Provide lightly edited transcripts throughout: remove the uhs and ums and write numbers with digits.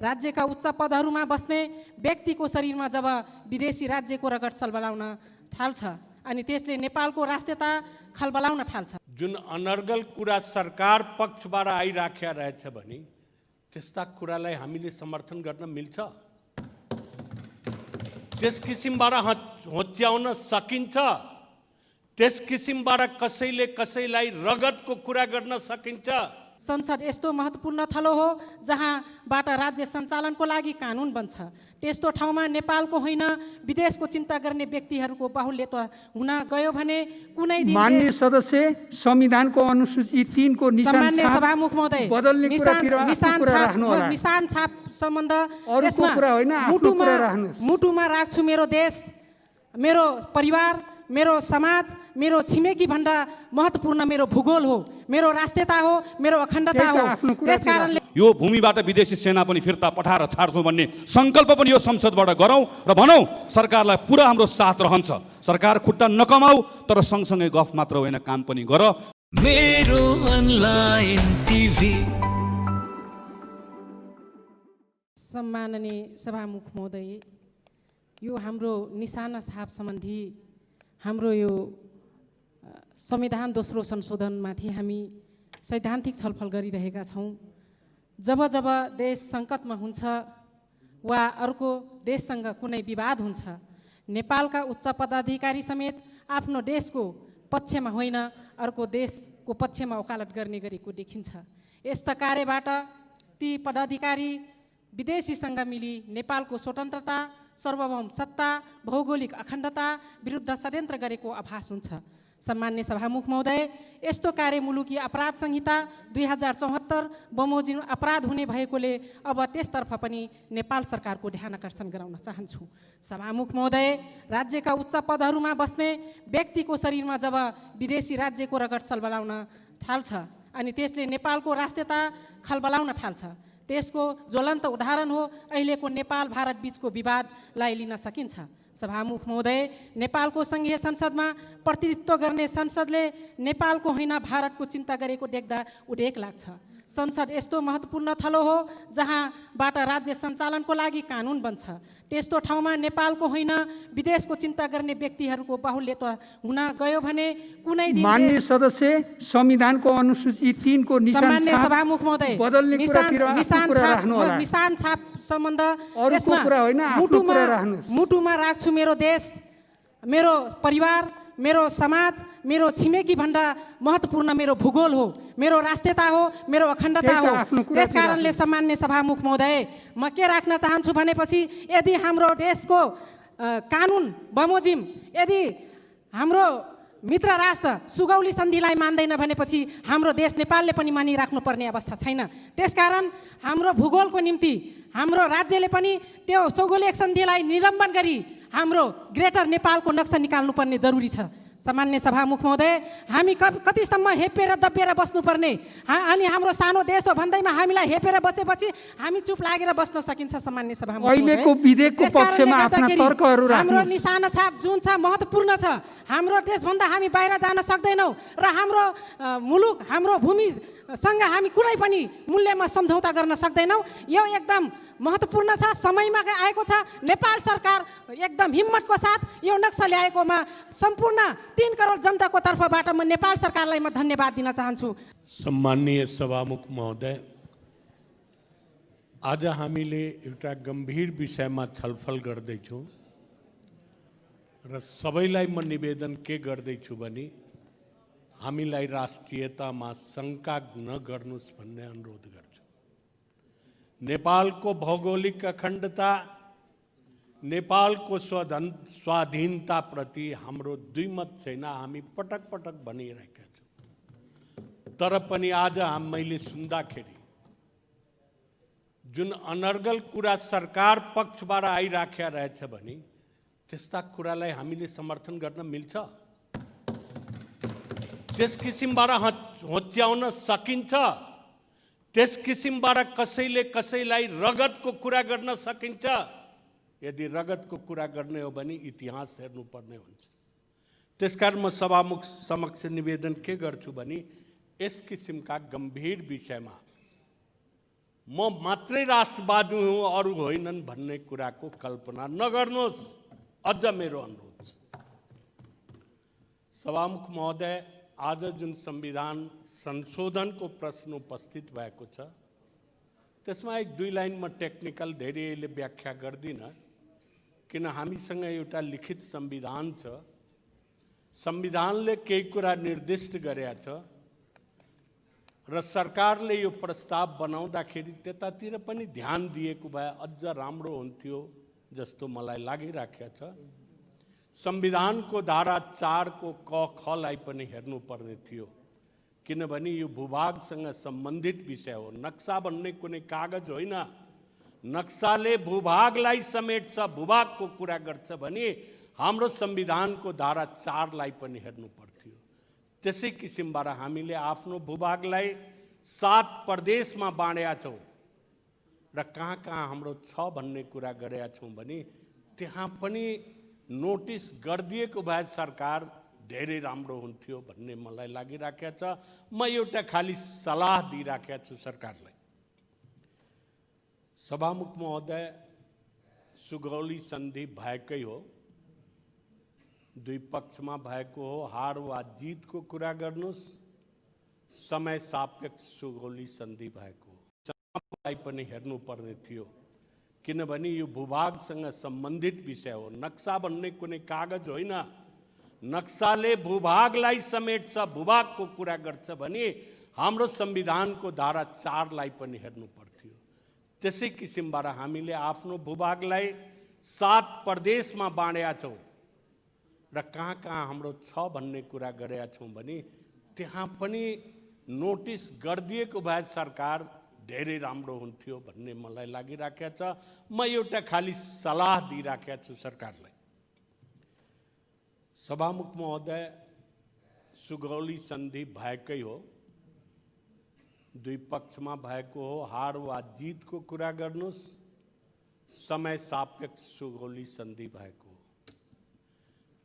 राज्यका उच्च पदहरूमा बस्ने व्यक्तिको शरीरमा जब विदेशी राज्यको रगत छलबलाउन थाल्छ अनि त्यसले नेपालको राष्ट्रियता खलबलाउन थाल्छ। जुन अनर्गल कुरा सरकार पक्षबाट आइराखेका रहेछ भने त्यस्ता कुरालाई हामीले समर्थन गर्न मिल्छ? त्यस किसिमबाट होच्याउन सकिन्छ? त्यस किसिमबाट कसैले कसैलाई रगतको कुरा गर्न सकिन्छ? संसद यस्तो महत्त्वपूर्ण थलो हो जहाँबाट राज्य सञ्चालनको लागि कानुन बन्छ। त्यस्तो ठाउँमा नेपालको होइन विदेशको चिन्ता गर्ने व्यक्तिहरूको बाहुल्यता हुन गयो भने कुनै दिन माननीय सदस्य संविधानको अनुसूची 3 को सामान्य सभामुख महोदय बदल्ने कुरातिर कुरा राख्नु होला। निशान छाप सम्बन्ध अरूको कुरा होइन, आफ्नो कुरा राख्नुस्। मुटुमा राख्छु मेरो देश, मेरो परिवार, मेरो समाज, मेरो छिमेकी भन्दा महत्त्वपूर्ण मेरो भूगोल हो, मेरो राष्ट्रियता हो, मेरो अखण्डता हो। त्यसकारणले यो भूमिबाट विदेशी सेना पनि फिर्ता पठाएर छाड्छौँ भन्ने सङ्कल्प पनि यो संसदबाट गरौँ र भनौँ सरकारलाई पुरा हाम्रो साथ रहन्छ। सरकार खुट्टा नकमाऊ तर सँगसँगै गफ मात्र होइन काम पनि गर। मेरो अनलाइन टिभी। सम्माननीय सभामुख महोदय, यो हाम्रो निशाना छाप सम्बन्धी हाम्रो यो संविधान दोस्रो संशोधनमाथि हामी सैद्धान्तिक छलफल गरिरहेका छौँ। जब जब देश सङ्कटमा हुन्छ वा अर्को देशसँग कुनै विवाद हुन्छ, नेपालका उच्च पदाधिकारी समेत आफ्नो देशको पक्षमा होइन अर्को देशको पक्षमा वकालत गर्ने गरेको देखिन्छ। यस्ता कार्यबाट ती पदाधिकारी विदेशीसँग मिली नेपालको स्वतन्त्रता, सार्वभौम सत्ता, भौगोलिक अखण्डता विरुद्ध षड्यन्त्र गरेको आभास हुन्छ। सम्मान्य सभामुख महोदय, यस्तो कार्य मुलुकी अपराध संहिता 2074 बमोजिम अपराध हुने भएकोले अब त्यसतर्फ पनि नेपाल सरकारको ध्यान आकर्षण गराउन चाहन्छु। सभामुख महोदय, राज्यका उच्च पदहरूमा बस्ने व्यक्तिको शरीरमा जब विदेशी राज्यको रगत छलबलाउन थाल्छ अनि त्यसले नेपालको राष्ट्रियता खलबलाउन थाल्छ, त्यसको ज्वलन्त उदाहरण हो अहिलेको नेपाल भारत बीचको विवादलाई लिन सकिन्छ। सभामुख महोदय, नेपालको सङ्घीय संसदमा प्रतिनिधित्व गर्ने संसदले नेपालको होइन भारतको चिन्ता गरेको देख्दा उदेक लाग्छ। संसद यस्तो महत्त्वपूर्ण थलो हो जहाँबाट राज्य सञ्चालनको लागि कानुन बन्छ। त्यस्तो ठाउँमा नेपालको होइन विदेशको चिन्ता गर्ने व्यक्तिहरूको बाहुल्यता हुन गयो भने कुनै दिन माननीय सदस्य संविधानको अनुसूची 3 को सामान्य सभामुख महोदय बदल्ने कुरातिर कुरा राख्नु होला। निशान छाप सम्बन्ध अरूको कुरा होइन, आफ्नो कुरा राख्नुस्। मुटुमा राख्छु मेरो देश, मेरो परिवार, मेरो समाज, मेरो छिमेकी भन्दा महत्त्वपूर्ण मेरो भूगोल हो, मेरो राष्ट्रियता हो, मेरो अखण्डता हो। त्यसकारणले सम्मान्य सभामुख महोदय, म के राख्न चाहन्छु भनेपछि यदि हाम्रो देशको कानुन बमोजिम यदि हाम्रो मित्र राष्ट्र सुगौली सन्धिलाई मान्दैन भनेपछि हाम्रो देश नेपालले पनि मानिराख्नुपर्ने अवस्था छैन। त्यसकारण हाम्रो भूगोलको निम्ति हाम्रो राज्यले पनि त्यो चौगोलिक सन्धिलाई निलम्बन गरी हाम्रो ग्रेटर नेपालको नक्सा निकाल्नुपर्ने जरुरी छ। सामान्य सभामुख महोदय, हामी कतिसम्म हेपेर दबिएर बस्नुपर्ने अनि हाम्रो सानो देश हो भन्दैमा हामीलाई हेपेर बसेपछि हामी चुप लागेर बस्न सकिन्छ? सामान्य सभामुख अहिलेको विधेयकको पक्षमा आफ्ना तर्कहरू राख्नु। हाम्रो निशाना छाप जुन छ महत्त्वपूर्ण छ। हाम्रो देशभन्दा हामी बाहिर जान सक्दैनौँ र हाम्रो मुलुक, हाम्रो भूमिसँग हामी कुनै पनि मूल्यमा सम्झौता गर्न सक्दैनौँ। यो एकदम महत्त्वपूर्ण छ, समयमा आएको छ। नेपाल सरकार एकदम हिम्मतको साथ यो नक्सा ल्याएकोमा सम्पूर्ण 3 करोड जनताको तर्फबाट म नेपाल सरकारलाई म धन्यवाद दिन चाहन्छु। सम्माननीय सभामुख महोदय, आज हामीले एउटा गम्भीर विषयमा छलफल गर्दैछौँ र सबैलाई म निवेदन के गर्दैछु भने हामीलाई राष्ट्रियतामा शङ्का नगर्नुस् भन्ने अनुरोध गर्छु। नेपालको भौगोलिक अखण्डता, नेपालको स्वाधीनता प्रति हाम्रो द्विमत छैन, हामी पटक पटक भनिरहेका छौँ। तर पनि आज मैले सुन्दाखेरि जुन अनर्गल कुरा सरकार पक्षबाट आइराखेका रहेछ भने त्यस्ता कुरालाई हामीले समर्थन गर्न मिल्छ? त्यस किसिमबाट होच्याउन सकिन्छ? त्यस किसिमबाट कसैले कसैलाई रगतको कुरा गर्न सकिन्छ? यदि रगतको कुरा गर्ने हो भने इतिहास हेर्नुपर्ने हुन्छ। त्यसकारण म सभामुख समक्ष निवेदन के गर्छु भने यस किसिमका गम्भीर विषयमा म मात्रै राष्ट्रवादी हुँ अरू होइनन् भन्ने कुराको कल्पना नगर्नुहोस्। अझ मेरो अनुरोध छ। सभामुख महोदय, आज जुन संविधान संशोधनको प्रश्न उपस्थित भएको छ त्यसमा एक दुई लाइनमा टेक्निकल धेरै अहिले व्याख्या गर्दिनँ, किन हामीसँग एउटा लिखित संविधान छ। संविधानले केही कुरा निर्दिष्ट गरेका छ र सरकारले यो प्रस्ताव बनाउँदाखेरि त्यतातिर पनि ध्यान दिएको भए अझ राम्रो हुन्थ्यो जस्तो मलाई लागिराखेको छ। संविधानको धारा 4 को क खलाई पनि हेर्नुपर्ने थियो, किनभने यो भूभागसँग सम्बन्धित विषय हो। नक्सा भन्ने कुनै कागज होइन। नक्साले भूभागलाई समेट्छ, भूभागको कुरा गर्छ भने हाम्रो संविधानको धारा 4 लाई पनि हेर्नु पर्थ्यो। त्यसै किसिमबाट हामीले आफ्नो भूभागलाई 7 प्रदेशमा बाँडेका छौँ र कहाँ कहाँ हाम्रो छ भन्ने कुरा गरेका छौँ भने त्यहाँ पनि नोटिस गरिदिएको भए सरकार धेरै राम्रो हुन्थ्यो भन्ने मलाई लागिराखेको छ। म एउटा खाली सल्लाह दिइराखेको छु सरकारलाई। सभामुख महोदय, सुगौली सन्धि भएकै हो, दुई पक्षमा भएको हो। हार वा जितको कुरा गर्नुहोस्, समय सापेक्ष सुगौली सन्धि भएको हो। चुनावलाई पनि हेर्नुपर्ने थियो, किनभने यो भूभागसँग सम्बन्धित विषय हो। नक्सा भन्ने कुनै कागज होइन। नक्साले भूभागलाई समेट्छ, भूभागको कुरा गर्छ भने हाम्रो संविधानको धारा 4 लाई पनि हेर्नु पर्थ्यो। त्यसै किसिमबाट हामीले आफ्नो भूभागलाई 7 प्रदेशमा बाँडेका छौँ र कहाँ कहाँ हाम्रो छ भन्ने कुरा गरेका छौँ भने त्यहाँ पनि नोटिस गरिदिएको भए सरकार धेरै राम्रो हुन्थ्यो भन्ने मलाई लागिराखेको छ। म एउटा खाली सल्लाह दिइराखेको छु सरकारलाई। सभामुख महोदय, सुगौली सन्धि भएकै हो, दुई पक्षमा भएको हो। हार वा जितको कुरा गर्नुहोस्, समय सापेक्ष सुगौली सन्धि भएको हो।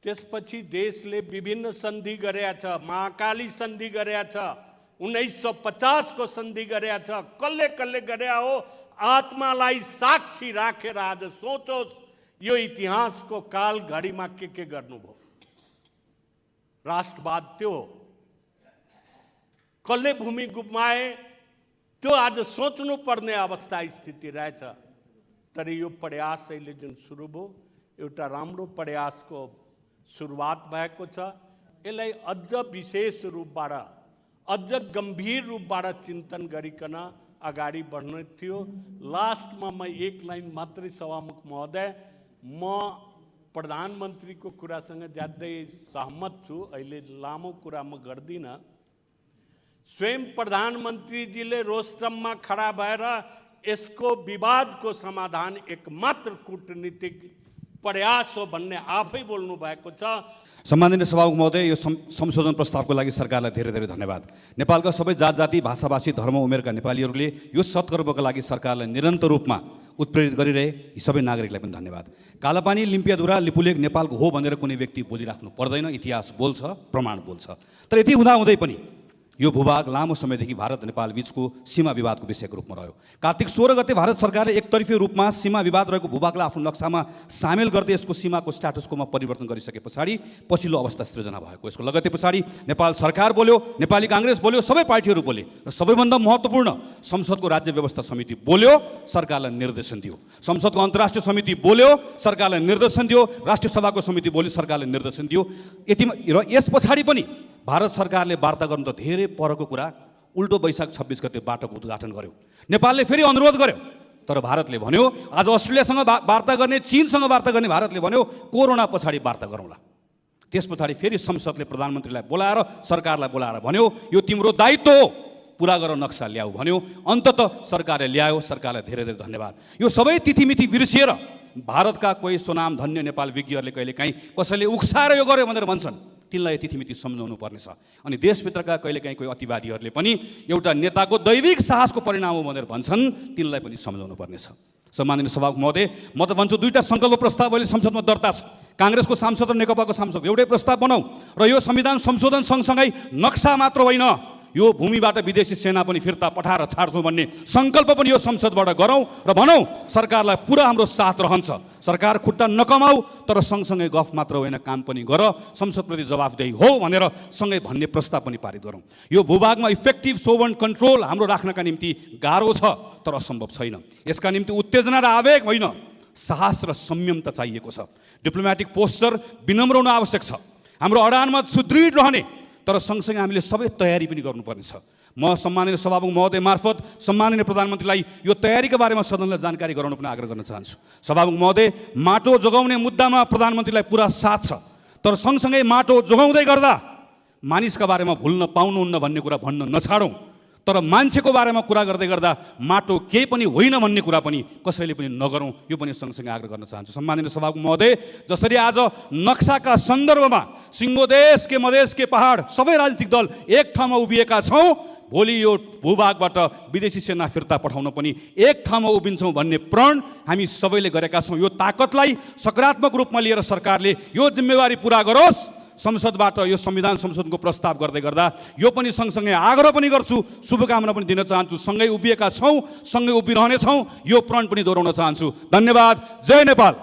त्यसपछि देशले विभिन्न सन्धि गरेका छ। महाकाली सन्धि गरेका छ, 1950 को सन्धि गरेका छ। कसले कसले गरेका हो आत्मालाई साक्षी राखेर आज सोचोस्, यो इतिहासको काल घडीमा के गर्नुभयो। राष्ट्रवाद त्यो हो। कसले भूमि गुमाए त्यो आज सोच्नु पर्ने अवस्था स्थिति रहेछ। तर यो प्रयास अहिले जुन सुरु भयो, एउटा राम्रो प्रयासको सुरुवात भएको छ। यसलाई अझ विशेष रूपबाट, अझ गम्भीर रूपबाट चिन्तन गरिकन अगाडि बढ्नु थियो। लास्टमा म एक लाइन मात्रै सभामुख महोदय, म प्रधानमन्त्रीको कुरासँग ज्यादै सहमत छु। अहिले लामो कुरा म गर्दिनँ। स्वयं प्रधानमन्त्रीजीले रोस्टममा खडा भएर यसको विवादको समाधान एकमात्र कूटनीतिक प्रयास हो भन्ने आफै बोल्नु भएको छ। सम्माननीय सभामुख महोदय, यो संशोधन प्रस्तावको लागि सरकारलाई धेरै धेरै धन्यवाद। नेपालका सबै जात जाति, भाषाभाषी, धर्म उमेरका नेपालीहरूले यो सत्कर्मको लागि सरकारलाई निरन्तर रूपमा उत्प्रेरित गरिरहे यी सबै नागरिकलाई पनि धन्यवाद। कालापानी, लिम्पियाधुरा, लिपुलेख नेपालको हो भनेर कुनै व्यक्ति बोलिराख्नु पर्दैन। इतिहास बोल्छ, प्रमाण बोल्छ। तर यति हुँदाहुँदै पनि यो भूभाग लामो समयदेखि भारत नेपाल बीचको सीमा विवादको विषयको रूपमा रह्यो। कार्तिक 16 गते भारत सरकारले एकतर्फी रूपमा सीमा विवाद रहेको भूभागलाई आफ्नो नक्सामा सामेल गर्दै यसको सीमाको स्ट्याटसकोमा परिवर्तन गरिसके पछाडि पछिल्लो अवस्था सृजना भएको। यसको लगत्तै पछाडि नेपाल सरकार बोल्यो, नेपाली काङ्ग्रेस बोल्यो, सबै पार्टीहरू बोले र सबैभन्दा महत्त्वपूर्ण संसदको राज्य व्यवस्था समिति बोल्यो, सरकारलाई निर्देशन दियो। संसदको अन्तर्राष्ट्रिय समिति बोल्यो, सरकारलाई निर्देशन दियो। राष्ट्रिय सभाको समिति बोल्यो, सरकारलाई निर्देशन दियो। यति र यस पछाडि पनि भारत सरकारले वार्ता गर्नु त धेरै परको कुरा, उल्टो वैशाख 26 गते बाटोको उद्घाटन गर्यो। नेपालले फेरि अनुरोध गर्यो, तर भारतले भन्यो आज अस्ट्रेलियासँग वार्ता गर्ने, चीनसँग वार्ता गर्ने भारतले भन्यो कोरोना पछाडि वार्ता गरौँला। त्यस पछाडि फेरि संसदले प्रधानमन्त्रीलाई बोलाएर, सरकारलाई बोलाएर भन्यो यो तिम्रो दायित्व हो, पुरा गर नक्सा ल्याऊ भन्यो। अन्ततः सरकारले ल्यायो। सरकारलाई धेरै धेरै धन्यवाद। यो सबै तिथिमिति बिर्सिएर भारतका कोही स्वनाम धन्य नेपाल विज्ञहरूले कहिलेकाहीँ कसैले उक्साएर यो गर्यो भनेर भन्छन्, तिनलाई तिथिमिति सम्झाउनु पर्नेछ। अनि देशभित्रका कहिलेकाहीँ कोही अतिवादीहरूले पनि एउटा नेताको दैविक साहसको परिणाम हो भनेर भन्छन्, तिनलाई पनि सम्झाउनु पर्नेछ। सम्माननीय सभामुख महोदय, म त भन्छु दुईटा सङ्कल्प प्रस्ताव अहिले संसदमा दर्ता छ। काङ्ग्रेसको सांसद र नेकपाको सांसद एउटै प्रस्ताव बनाऊ र यो संविधान संशोधन सँगसँगै नक्सा मात्र होइन, यो भूमिबाट विदेशी सेना पनि फिर्ता पठाएर छाड्छौँ भन्ने सङ्कल्प पनि यो संसदबाट गरौँ र भनौँ सरकारलाई पुरा हाम्रो साथ रहन्छ। सरकार खुट्टा नकमाऊ तर सँगसँगै गफ मात्र होइन काम पनि गर, संसदप्रति जवाफदेही हो भनेर सँगै भन्ने प्रस्ताव पनि पारित गरौँ। यो भूभागमा इफेक्टिभ सोभर्न कन्ट्रोल हाम्रो राख्नका निम्ति गाह्रो छ तर असम्भव छैन। यसका निम्ति उत्तेजना र आवेग होइन, साहस र संयमता चाहिएको छ। डिप्लोमेटिक पोस्चर विनम्र हुन आवश्यक छ। हाम्रो अडानमा सुदृढ रहने तर सँगसँगै हामीले सबै तयारी पनि गर्नुपर्नेछ। म सम्माननीय सभामुख महोदय मार्फत सम्माननीय प्रधानमन्त्रीलाई यो तयारीका बारेमा सदनलाई जानकारी गराउन पनि आग्रह गर्न चाहन्छु। सभामुख महोदय, माटो जोगाउने मुद्दामा प्रधानमन्त्रीलाई पुरा साथ छ तर सँगसँगै माटो जोगाउँदै गर्दा मानिसका बारेमा भुल्न पाउनुहुन्न भन्ने कुरा भन्न नछाडौँ, तर मान्छेको बारेमा कुरा गर्दै गर्दा माटो केही पनि होइन भन्ने कुरा पनि कसैले पनि नगरौँ, यो पनि सँगसँगै आग्रह गर्न चाहन्छु। सम्माननीय सभामुख महोदय, जसरी आज नक्साका सन्दर्भमा सिङ्गोदेश के मधेस के पहाड सबै राजनीतिक दल एक ठाउँमा उभिएका छौँ, भोलि यो भूभागबाट विदेशी सेना फिर्ता पठाउन पनि एक ठाउँमा उभिन्छौँ भन्ने प्रण हामी सबैले गरेका छौँ। यो ताकतलाई सकारात्मक रूपमा लिएर सरकारले यो जिम्मेवारी पुरा गरोस्। संसदबाट यो संविधान संशोधनको प्रस्ताव गर्दै गर्दा यो पनि सँगसँगै आग्रह पनि गर्छु, शुभकामना पनि दिन चाहन्छु। सँगै उभिएका छौँ, सँगै उभिरहनेछौँ, यो प्रण पनि दोहोऱ्याउन चाहन्छु। धन्यवाद। जय नेपाल।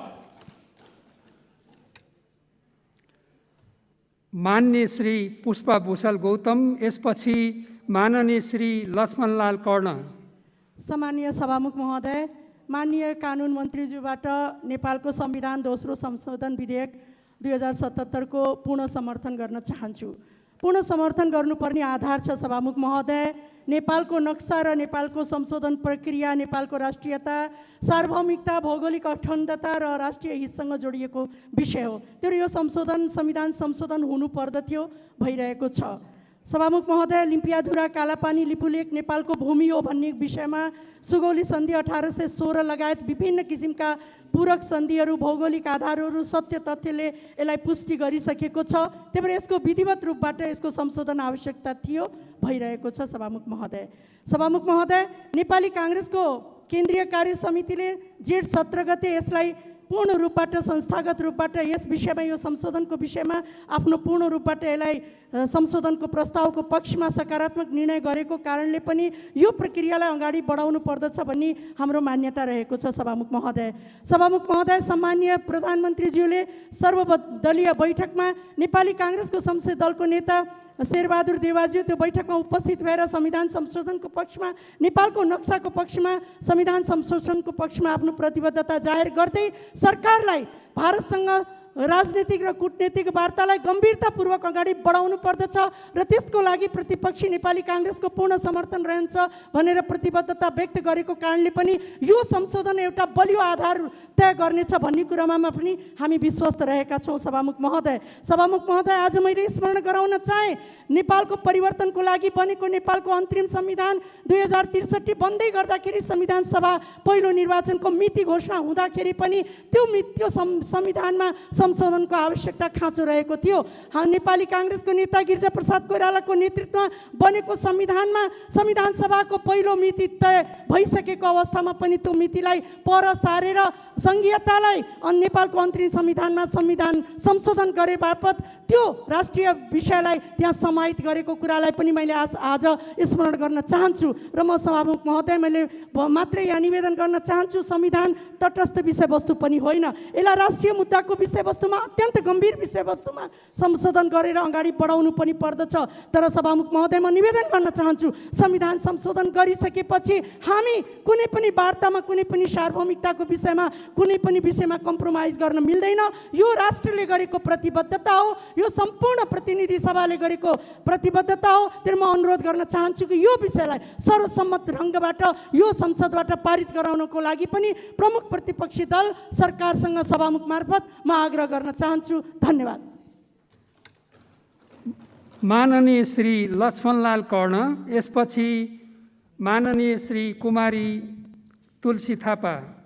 मान्य श्री पुष्पा भूषाल गौतम, यसपछि माननीय श्री लक्ष्मणलाल कर्ण। सम्मानीय सभामुख महोदय, माननीय कानुन मन्त्रीज्यूबाट नेपालको संविधान दोस्रो संशोधन विधेयक 2077 को पूर्ण समर्थन गर्न चाहन्छु। पूर्ण समर्थन गर्नुपर्ने आधार छ सभामुख महोदय, नेपालको नक्सा र नेपालको संशोधन प्रक्रिया नेपालको राष्ट्रियता, सार्वभौमिकता, भौगोलिक अखण्डता र राष्ट्रिय हितसँग जोडिएको विषय हो। तर यो संविधान संशोधन हुनुपर्दथ्यो, भइरहेको छ। सभामुख महोदय, लिम्पियाधुरा, कालापानी, लिपुलेक नेपालको भूमि हो भन्ने विषयमा सुगौली सन्धि 1816 लगायत विभिन्न किसिमका पूरक सन्धिहरू, भौगोलिक आधारहरू, सत्य तथ्यले यसलाई पुष्टि गरिसकेको छ। त्यही भएर यसको विधिवत रूपबाट यसको संशोधन आवश्यकता थियो, भइरहेको छ। सभामुख महोदय, नेपाली काङ्ग्रेसको केन्द्रीय कार्य समितिले जेठ 17 गते यसलाई पूर्ण रूपबाट संस्थागत रूपबाट यस विषयमा, यो संशोधनको विषयमा आफ्नो पूर्ण रूपबाट यसलाई संशोधनको प्रस्तावको पक्षमा सकारात्मक निर्णय गरेको कारणले पनि यो प्रक्रियालाई अगाडि बढाउनु पर्दछ भन्ने हाम्रो मान्यता रहेको छ। सभामुख महोदय, सम्माननीय प्रधानमन्त्रीज्यूले सर्वदलीय बैठकमा नेपाली काङ्ग्रेसको संसदीय दलको नेता शेरबहादुर देवाज्यू त्यो बैठकमा उपस्थित भएर संविधान संशोधनको पक्षमा, नेपालको नक्साको पक्षमा, संविधान संशोधनको पक्षमा आफ्नो प्रतिबद्धता जाहेर गर्दै सरकारलाई भारतसँग राजनीतिक र कूटनीतिक वार्तालाई गम्भीरतापूर्वक अगाडि बढाउनु पर्दछ र त्यसको लागि प्रतिपक्षी नेपाली काङ्ग्रेसको पूर्ण समर्थन रहन्छ भनेर प्रतिबद्धता व्यक्त गरेको कारणले पनि यो संशोधन एउटा बलियो आधार तय गर्नेछ भन्ने कुरामा पनि हामी विश्वस्त रहेका छौँ। सभामुख महोदय, आज मैले स्मरण गराउन चाहे, नेपालको परिवर्तनको लागि बनेको नेपालको अन्तरिम संविधान 2063 बन्दै गर्दाखेरि संविधान सभा पहिलो निर्वाचनको मिति घोषणा हुँदाखेरि पनि त्यो संविधानमा संशोधनको आवश्यकता खाँचो रहेको थियो। नेपाली काङ्ग्रेसको नेता गिरिजाप्रसाद कोइरालाको नेतृत्वमा बनेको संविधानमा संविधान सभाको पहिलो मिति तय भइसकेको अवस्थामा पनि त्यो मितिलाई पर सारेर सङ्घीयतालाई नेपालको अन्तरिम संविधानमा संविधान संशोधन गरे बापत त्यो राष्ट्रिय विषयलाई त्यहाँ समाहित गरेको कुरालाई पनि मैले आज स्मरण गर्न चाहन्छु। र म सभामुख महोदय, मैले मात्रै यहाँ निवेदन गर्न चाहन्छु, संविधान तटस्थ विषयवस्तु पनि होइन, यसलाई राष्ट्रिय मुद्दाको विषयवस्तुमा, अत्यन्त गम्भीर विषयवस्तुमा संशोधन गरेर अगाडि बढाउनु पनि पर्दछ। तर सभामुख महोदय, म निवेदन गर्न चाहन्छु, संविधान संशोधन गरिसकेपछि हामी कुनै पनि वार्तामा, कुनै पनि सार्वभौमिकताको विषयमा, कुनै पनि विषयमा कम्प्रोमाइज गर्न मिल्दैन। यो राष्ट्रले गरेको प्रतिबद्धता हो, यो सम्पूर्ण प्रतिनिधि सभाले गरेको प्रतिबद्धता हो। तर म अनुरोध गर्न चाहन्छु कि यो विषयलाई सर्वसम्मत ढङ्गबाट यो संसदबाट पारित गराउनको लागि पनि प्रमुख प्रतिपक्षी दल सरकारसँग सभामुख मार्फत म आग्रह गर्न चाहन्छु। धन्यवाद। माननीय श्री लक्ष्मणलाल कर्ण, यसपछि माननीय श्री कुमारी तुलसी थापा।